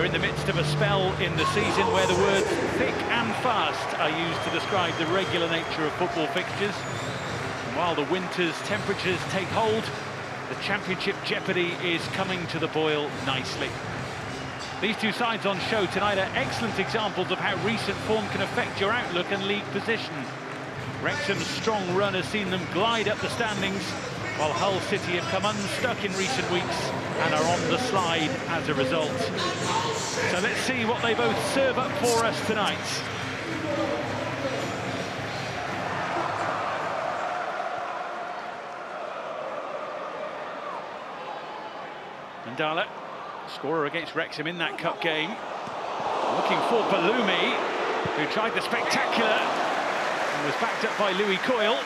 in the midst of a spell in the season where the words thick and fast are used to describe the regular nature of football fixtures. And while the winter's temperatures take hold, the championship jeopardy is coming to the boil nicely. These two sides on show tonight are excellent examples of how recent form can affect your outlook and league position. Wrexham's strong run has seen them glide up the standings, while Hull City have come unstuck in recent weeks and are on the slide as a result. So let's see what they both serve up for us tonight. Mandala, scorer against Wrexham in that cup game. Looking for Balumi, who tried the spectacular and was backed up by Louis Coyle.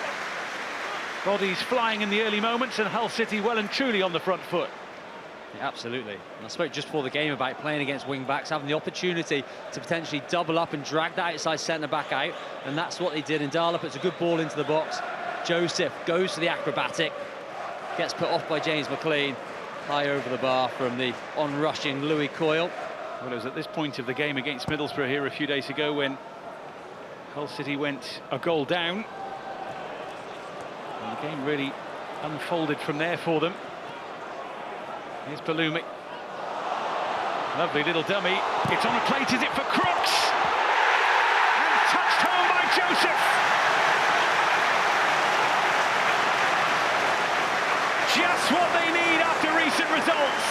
Bodies flying in the early moments, and Hull City well and truly on the front foot. Yeah, absolutely. And I spoke just before the game about playing against wing-backs, having the opportunity to potentially double up and drag that outside centre-back out, and that's what they did. And Ndala puts a good ball into the box. Joseph goes for the acrobatic, gets put off by James McLean, high over the bar from the on-rushing Louis Coyle. Well, it was at this point of the game against Middlesbrough here a few days ago when Hull City went a goal down. And the game really unfolded from there for them. Here's Balumi. Lovely little dummy. It's on a plate, is it for Crooks? And touched home by Joseph. Just what they need after recent results.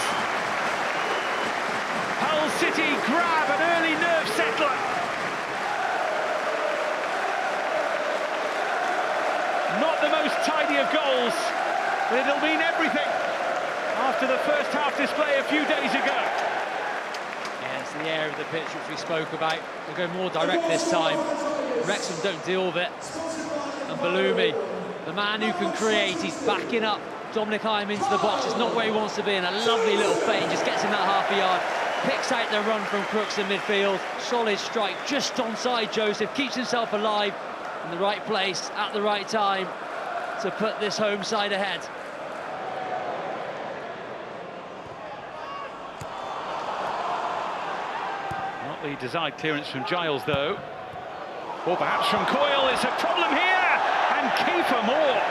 Hull City grab an early nerve settler. Not the most tidy of goals, but it'll mean everything after the first half display a few days ago. Yeah, it's the area of the pitch which we spoke about. They'll go more direct this time. Wrexham don't deal with it. And Balumi, the man who can create, he's backing up Dominic Hyam into the box. It's not where he wants to be, and a lovely little feint just gets him that half a yard. Picks out the run from Crooks in midfield. Solid strike, just onside Joseph. Keeps himself alive in the right place at the right time to put this home side ahead. Not the desired clearance from Giles, though. Or perhaps from Coyle. It's a problem here. And Kiefer Moore.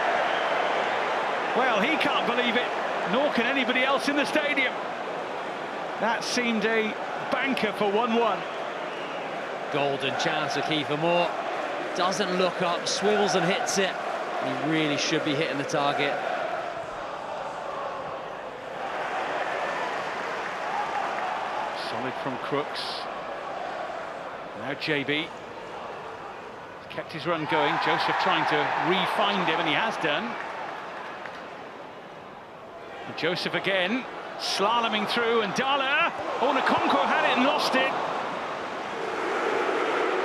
Well, he can't believe it, nor can anybody else in the stadium. That seemed a banker for 1-1. Golden chance for Kiefer Moore. Doesn't look up, swivels and hits it. He really should be hitting the target. Solid from Crooks. Now JB. He's kept his run going. Joseph trying to re-find him, and he has done. And Joseph again, slaloming through, and Ndala. Oh, Nkonkwo had it and lost it.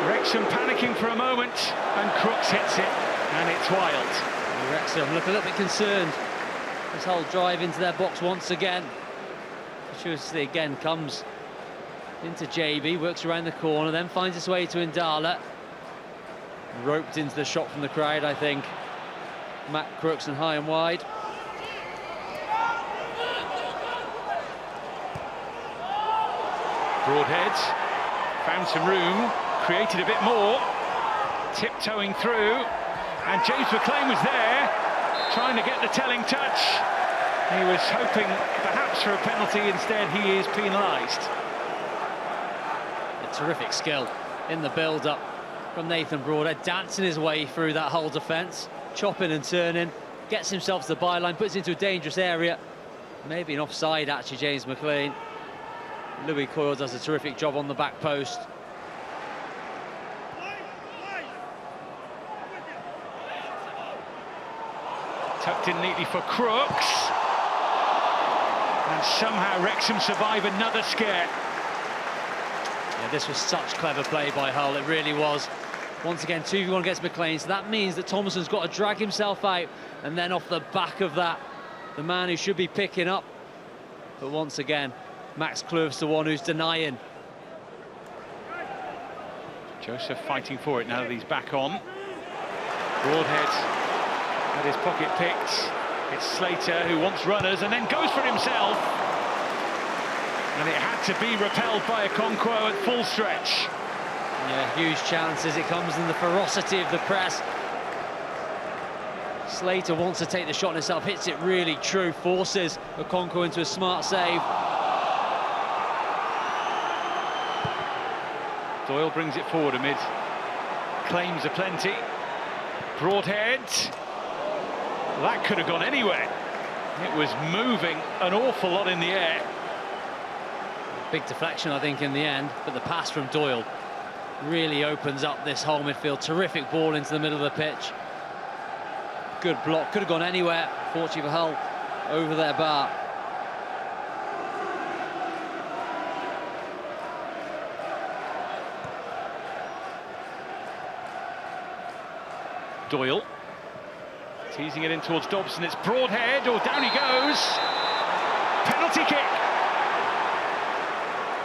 Wrexham panicking for a moment, and Crooks hits it, and it's wild. And Wrexham look a little bit concerned. This whole drive into their box once again. Fortuitously again comes into JB, works around the corner, then finds his way to Ndala. Roped into the shot from the crowd, I think. Matt Crooks and high and wide. Broadhead found some room, created a bit more, tiptoeing through, and James McLean was there, trying to get the telling touch. He was hoping perhaps for a penalty, instead he is penalised. A terrific skill in the build-up from Nathan Broadhead, dancing his way through that whole defence, chopping and turning, gets himself to the byline, puts into a dangerous area. Maybe an offside, actually, James McLean. Louis Coyle does a terrific job on the back post. Tucked in neatly for Crooks. And somehow Wrexham survive another scare. Yeah, this was such clever play by Hull, it really was. Once again, 2v1 against McLean, so that means that Thomason's got to drag himself out, and then off the back of that, the man who should be picking up. But once again, Max Clouf's the one who's denying. Joseph fighting for it now that he's back on. Broadhead had his pocket picked. It's Slater who wants runners and then goes for it himself. And it had to be repelled by Okonkwo at full stretch. Yeah, huge chances. It comes in the ferocity of the press. Slater wants to take the shot himself, hits it really true, forces Okonkwo into a smart save. Doyle brings it forward amid claims aplenty. Broadhead. That could have gone anywhere. It was moving an awful lot in the air. Big deflection, I think, in the end, but the pass from Doyle really opens up this whole midfield. Terrific ball into the middle of the pitch. Good block, could have gone anywhere. Fortunately for Hull, over their bar. Doyle teasing it in towards Dobson. It's Broadhead, or down he goes. Penalty kick.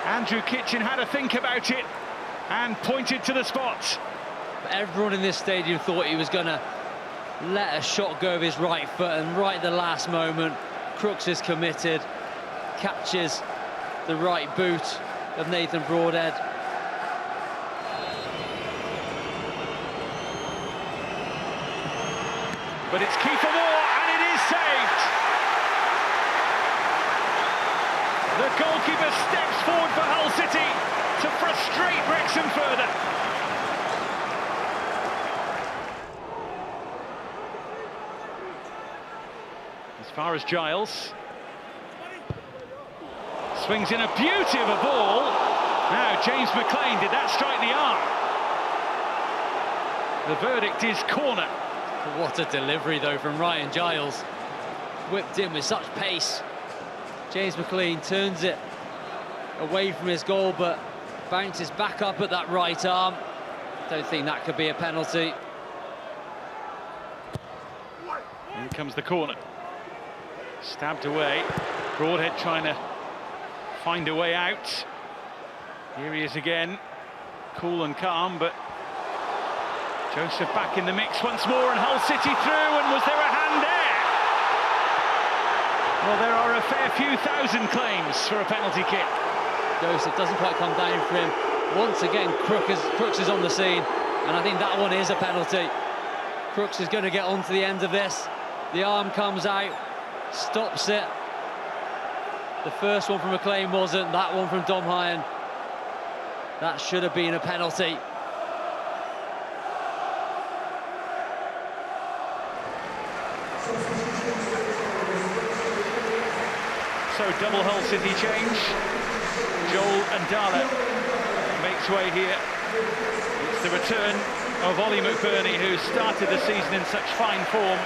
Andrew Kitchen had a think about it and pointed to the spot. Everyone in this stadium thought he was going to let a shot go of his right foot, and right at the last moment, Crooks is committed, catches the right boot of Nathan Broadhead. But it's Kiefer Moore, and it is saved. The goalkeeper steps forward for Hull City to frustrate Wrexham further. As far as Giles. Swings in a beauty of a ball. Now, James McLean, did that strike the arm? The verdict is corner. What a delivery, though, from Ryan Giles. Whipped in with such pace. James McLean turns it away from his goal, but bounces back up at that right arm. Don't think that could be a penalty. In comes the corner. Stabbed away. Broadhead trying to find a way out. Here he is again. Cool and calm, but Joseph back in the mix once more, and Hull City through, and was there a hand there? Well, there are a fair few thousand claims for a penalty kick. Joseph doesn't quite come down for him. Once again, Crooks is on the scene, and I think that one is a penalty. Crooks is going to get onto the end of this. The arm comes out, stops it. The first one from McLean wasn't, that one from Dom Hyen. That should have been a penalty. So double Hull City change. Joel and Dala makes way here. It's the return of Ollie McBurney, who started the season in such fine form.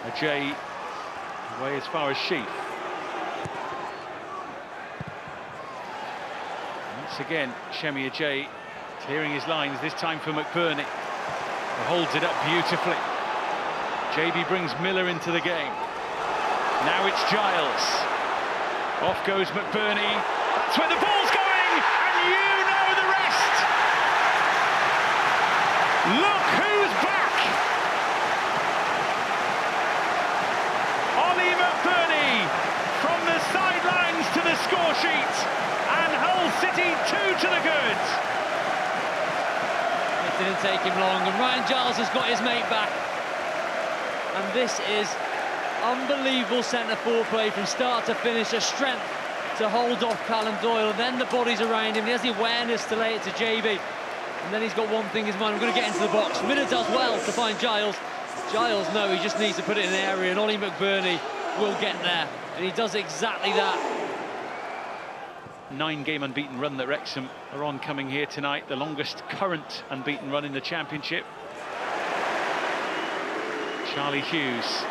Ajay away as far as Sheaf. Once again, Shemi Ajay clearing his lines, this time for McBurney. He holds it up beautifully. JB brings Miller into the game. Now it's Giles. Off goes McBurney. That's where the ball's going, and you know the rest. Look who's back. Ollie McBurney from the sidelines to the score sheet, and Hull City 2 to the good. It didn't take him long, and Ryan Giles has got his mate back. And this is unbelievable centre-forward play from start to finish, a strength to hold off Callum Doyle, and then the bodies around him. He has the awareness to lay it to JB, and then he's got one thing in his mind: I'm going to get into the box. Miller does well to find Giles. Giles, no, he just needs to put it in the area, and Ollie McBurney will get there, and he does exactly that. 9-game unbeaten run that Wrexham are on coming here tonight, the longest current unbeaten run in the Championship. Charlie Hughes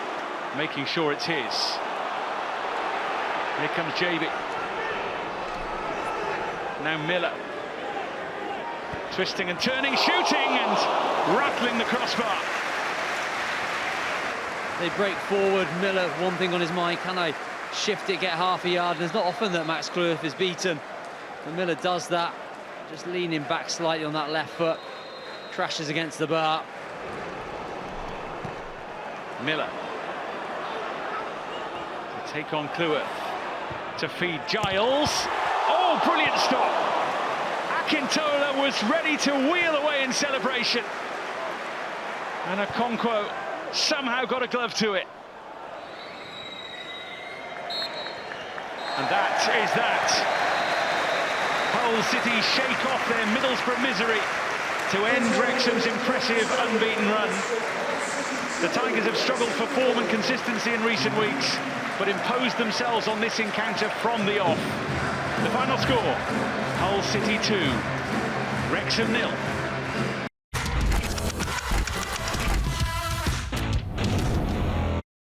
making sure it's his. Here comes JB. Now Miller. Twisting and turning, shooting and rattling the crossbar. They break forward. Miller, one thing on his mind: can I shift it, get half a yard. And it's not often that Max Kloof is beaten. And Miller does that, just leaning back slightly on that left foot. Crashes against the bar. Miller to take on Kloof, to feed Giles. Oh, brilliant stop. Akintola was ready to wheel away in celebration. And Okonkwo somehow got a glove to it. And that is that. Hull City shake off their Middlesbrough misery to end Wrexham's impressive unbeaten run. The Tigers have struggled for form and consistency in recent weeks, but imposed themselves on this encounter from the off. The final score, Hull City 2, Wrexham 0.